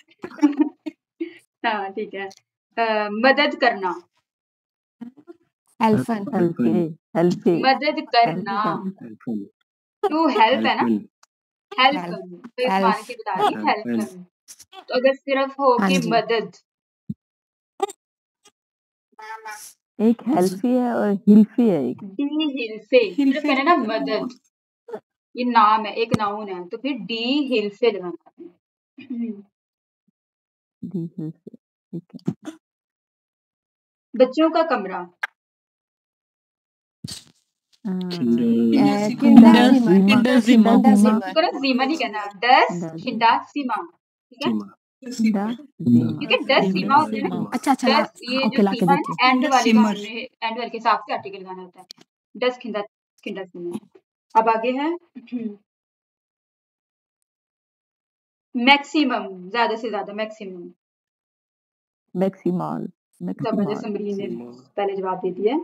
हाँ ठीक है। मदद करना helfen मदद करना, टू हेल्प है ना, हेल्प तो इस माने से बता रही हेल्प करना। तो अगर सिर्फ हो कि मदद, एक हेल्फी है और हिल्फी है, एक डी हिल्फे, सिर्फ कहना ना मदद, ये नाम है, एक नाउन है, तो फिर डी हिल्फे लगाना है। डी हिल्फी, ठीक है। बच्चों का कमरा किंडर ज़िमा इसको ना ज़ीमा नहीं कहना, दस शिंडा सीमा, ठीक है। क्योंकि डस सीमा होता है ना, अच्छा अच्छा डस ये ओके जो ला के सीमा है देती ना एंड Kinda वाली का simmer. हमने एंड वाले के हिसाब से आर्टिकल लगाना होता है। डस खिंदा खिंदा सीमा। अब आगे है मैक्सिमम, ज्यादा से ज्यादा मैक्सिमम। मैक्सिमल जबरदस्त अमरीन ने पहले जवाब दे दिया।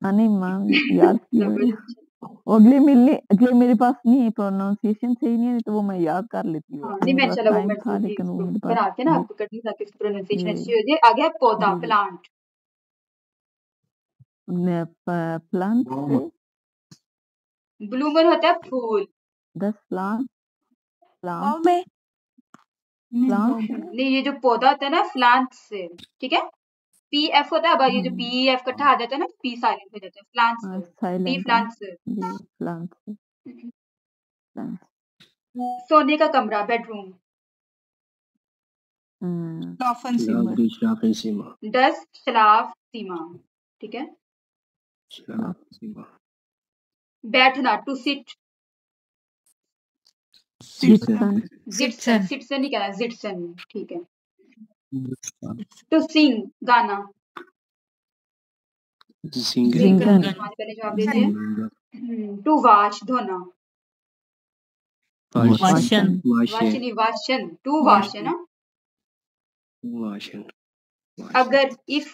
नहीं मैम याद किया मैंने। जबरदस्त। अगले मेरे पास नहीं है, प्रोनाउंसिएशन सही नहीं है तो वो मैं याद कर लेती हूँ। हाँ नहीं मेरे पास माशाल्लाह वो टाइम मैं था लेकिन वो मेरे पास बना के ना जी आपको करनी ताकि उसकी प्रोनाउंसिएशन जी अच्छी हो जाए। आगे है पौधा, जी जी प्लांट। प्लांट से ब्लूमर होता है फूल। 10 प्लांट वाव में नहीं प्लांट वाव में नहीं ये जो पौधा होता है ना प्लांट से, ठीक है। पी एफ होता है, अब ये जो पी एफ इकट्ठा आ जाता है ना पी साइलेंट हो जाता है, प्लांट्स पी साइलेंट है प्लांट्स। जी प्लांट से प्लांट सोने का कमरा, bedroom. Schlafen Zimmer. Schlafen Zimmer. डस शलाफ सीमा, ठीक है। Schlafen Zimmer. बैठना, टू सिट। जिप्सन जिटसन, सिटसन नहीं कहना, जिटसन, ठीक है। टू सिंग, गाना। Singen. सिंगन पहले जवाब दे दिए। टू वॉश, धोना। Waschen. वाशन वाशन नहीं वाशन, टू वॉश है ना। Waschen. अगर, इफ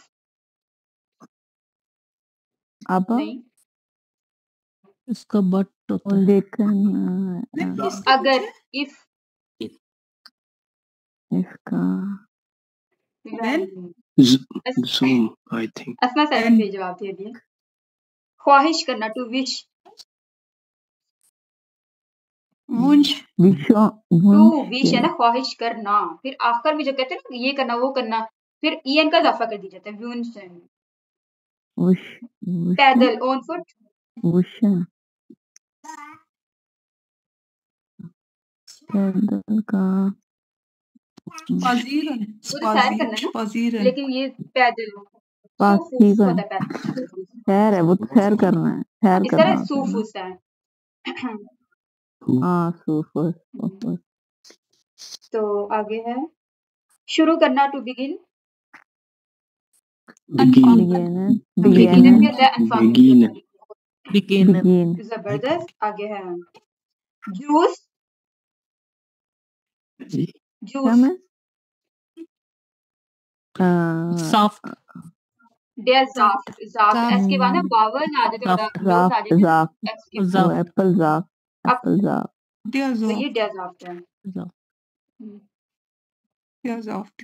अब नहीं, इसका बट होता है। लेकिन इसका अगर, कुछ है? इफ, इसका When? Zoom, I think. Asma साहब ने जवाब दे दिया। ख्वाहिश करना, to wish. Wunsch. To wish है ना, ख्वाहिश करना। फिर आखिर में जो कहते हैं ना ये करना वो करना, फिर ईएन का इजाफा कर दिया जाता है, वुंशन। पैदल, ऑन फुट। पैदल का Spazieren. वो तो सैर करना है ना, Spazieren. लेकिन ये पैदल पासीगन होता है पैदल। सैर है, वो तो सैर करना है, सैर इस करना तरह होता है ना। सूफुस है। हाँ सूफुस तो आगे है शुरू करना, टू बिगिन। बिगिनर बिगिनर भी होता है, अनफार्म भी होता है। बिगिनर जबरदस्त। आगे है जूस, जूस। सॉफ्ट डेज़ाफ्ट, ज़ाफ्ट एस के बाद ना वावल आ जाते हैं, लोग आ जाते हैं एस के बाद। एप्पल जाफ Der तो ये Saft. डेज़ाफ्ट है। Der Saft.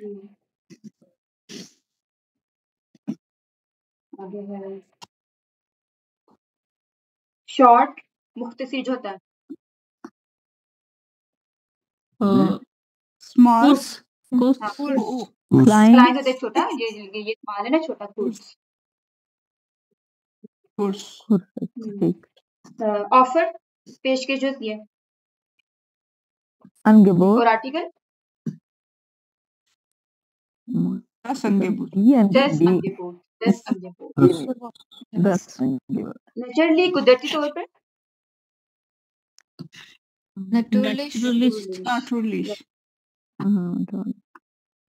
आगे है शॉर्ट, मुख्तसर जो होता है। Small. कुर्स क्लाइंट होता है छोटा, ये स्मॉल है ना, छोटा कुर्स। ऑफर, पेशकश होती है। Angebot और आर्टिकल Das Angebot. दस अंगेबोट, दस अंगेबोट। नेचुरली, कुदरती तौर पर। Naturalist Naturally.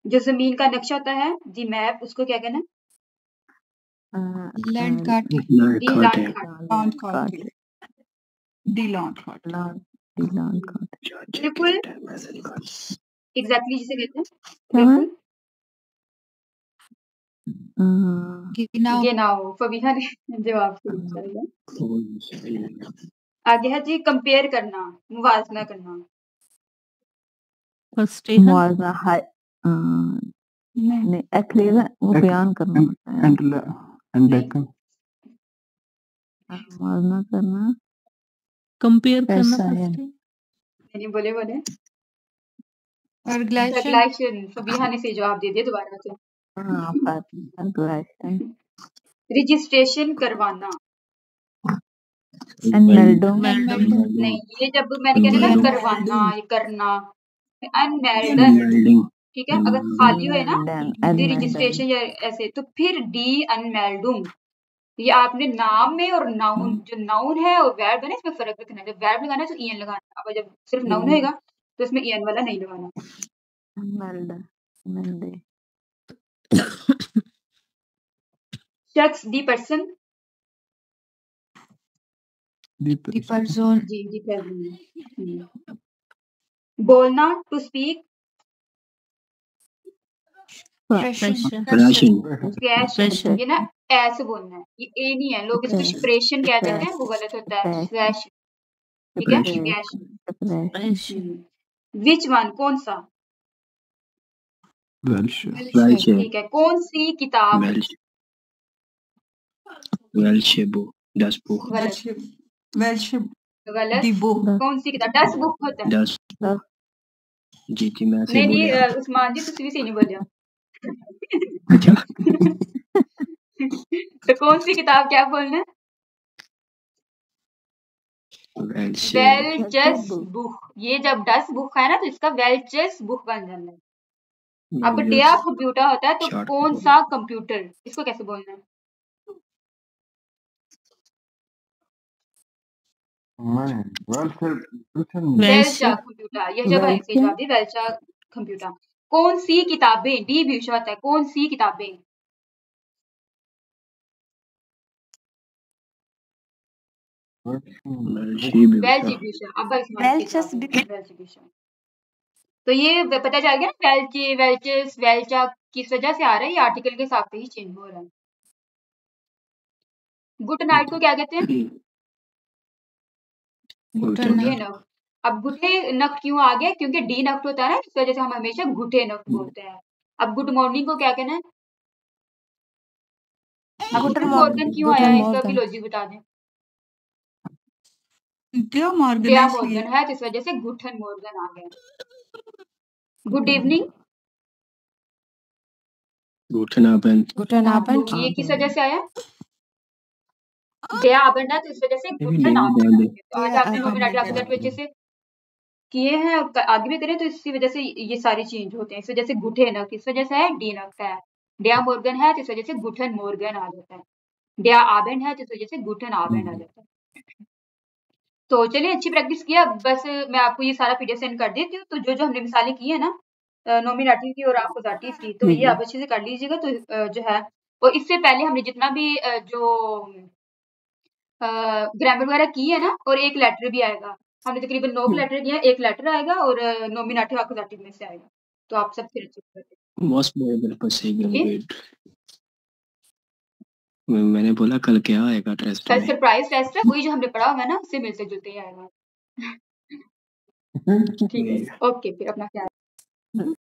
जो जमीन का नक्शा होता है, दी मैप, उसको क्या कहना है? लैंड कार्टिंग। दी लैंड Landkarte. Die Landkarte. बिल्कुल एग्जैक्टली जिसे कहते हैं बिल्कुल। गिनाओ, फबीहा ने जवाब दिया। आगे है जी कंपेयर करना, मुवाजना करना। मुआवजा है नहीं एक्लेजा वो बयान करना होता है। मुआवजा करना, कंपेयर करना, नहीं बोले Ferglation. Ferglation, फबीहा ने सही जवाब दे दिया दोबारा से। रजिस्ट्रेशन करवाना। नहीं, ये जब मैंने कहना ना करवाना, ये करना, अनमेल्डन, ठीक है। अगर खाली हो ना दी रजिस्ट्रेशन या ऐसे, तो फिर डी अनमेल्डुम। ये आपने नाम में और नाउन, जो नाउन है और वर्ब है ना, इसमें फर्क रखना है। जब वर्ब लगाना है तो ईएन लगाना है, अब जब सिर्फ नाउन होएगा तो तो उसमें EN वाला नहीं लगाना। शख्स the person, The The person. person. जी दी पर्सन। बोलना, टू स्पीक, Pressure. Russian. स्वैशन, ये ना ऐसे बोलना है, ये ए नहीं है, लोग इसको स्प्रेशन कह देते हैं, वो गलत होता है, स्वैशन, ठीक है, स्वैशन। विच वन, कौन सा, Welsh. Welsh. ठीक है, कौन सी किताब, Welsh. Welsh book. Das Buch. गलत, वेल्श गलत, दी बुक कौन सी किताब, डस बुक होता है, Das. जी जी मैं ऐसे नहीं बोले नहीं आप। उस्मान जी तुसी भी सही नहीं बोलिया। अच्छा तो कौन सी किताब, क्या बोलना है, Welsh. वेल्चस बुक, ये जब डस बुक है ना तो इसका वेल्चस बुक बन जाता है। अब डेया कंप्यूटर होता है तो Short कौन सा कंप्यूटर, इसको कैसे बोलना है, नहीं वेल्चा कंप्यूटर, यह जब है इसका जवाब दी, वेल्चा कंप्यूटर। कौन सी किताबें, डी भी होता है, कौन सी किताबें, वेल्चिब्यूशन, अब वेल्चिब्यूशन। तो ये पता चल गया ना, वेल्ची, वेल्चस, वेल्चा किस वजह से आ रहा है, ये आर्टिकल के हिसाब से ही चेंज हो रहा है। गुड नाइट को क्या कहते हैं, गुठे नफ्ट। अब गुठे नफ्ट क्यों आ गया, क्योंकि डी नफ्ट होता है ना, इस वजह से हम हमेशा गुठे नफ्ट बोलते हैं। अब गुड मॉर्निंग को क्या कहना है, अब गुटन मॉर्गन क्यों आया है, इसका भी लॉजिक बता दें। दिया मॉर्गन दिया है इसलिए। मॉर्गन है तो इस वजह से गुटन मॉर्गन आ गया। Good evening, Guten Abend. ये किस वजह से आया, दिया आबंड है तो इस वजह से गुटन आबंड आ गया। तो आज आपने नॉमिनेट एब्सोल्यूट वजह से किए हैं और आगे भी करें तो इसी वजह से ये सारे चेंज होते हैं। इस वजह से गुठे नक इस वजह से है, डी नक है, डिया मॉर्गन है तो इस वजह से गुटन मॉर्गन आ जाता है, डिया आबेंड है तो इस वजह से गुटन आबेंड आ जाता है। तो चलिए अच्छी प्रैक्टिस किया। बस मैं आपको ये सारा पीडीएफ सेंड कर देती हूँ। तो जो जो हमने मिसालें की है ना नॉमिनेटिव की और अपोजिटिव की, तो ये आप अच्छे से कर लीजिएगा। तो जो है और इससे पहले हमने जितना भी जो ग्रामर वगैरह की है ना, और एक लेटर भी आएगा, हमने तकरीबन 9 लेटर किए हैं, एक लेटर आएगा और नॉमिनेटिव अपोजिटिव में से आएगा। तो आप सब फिर अच्छे से मोस्ट प्रोबेबल पर सही ग्रेड। मैंने बोला कल क्या आएगा टेस्ट कल में, सरप्राइज टेस्ट है, वही जो हमने पढ़ा हुआ है ना उससे मिलते जुलते ही आएगा। ठीक है, ओके, फिर अपना ख्याल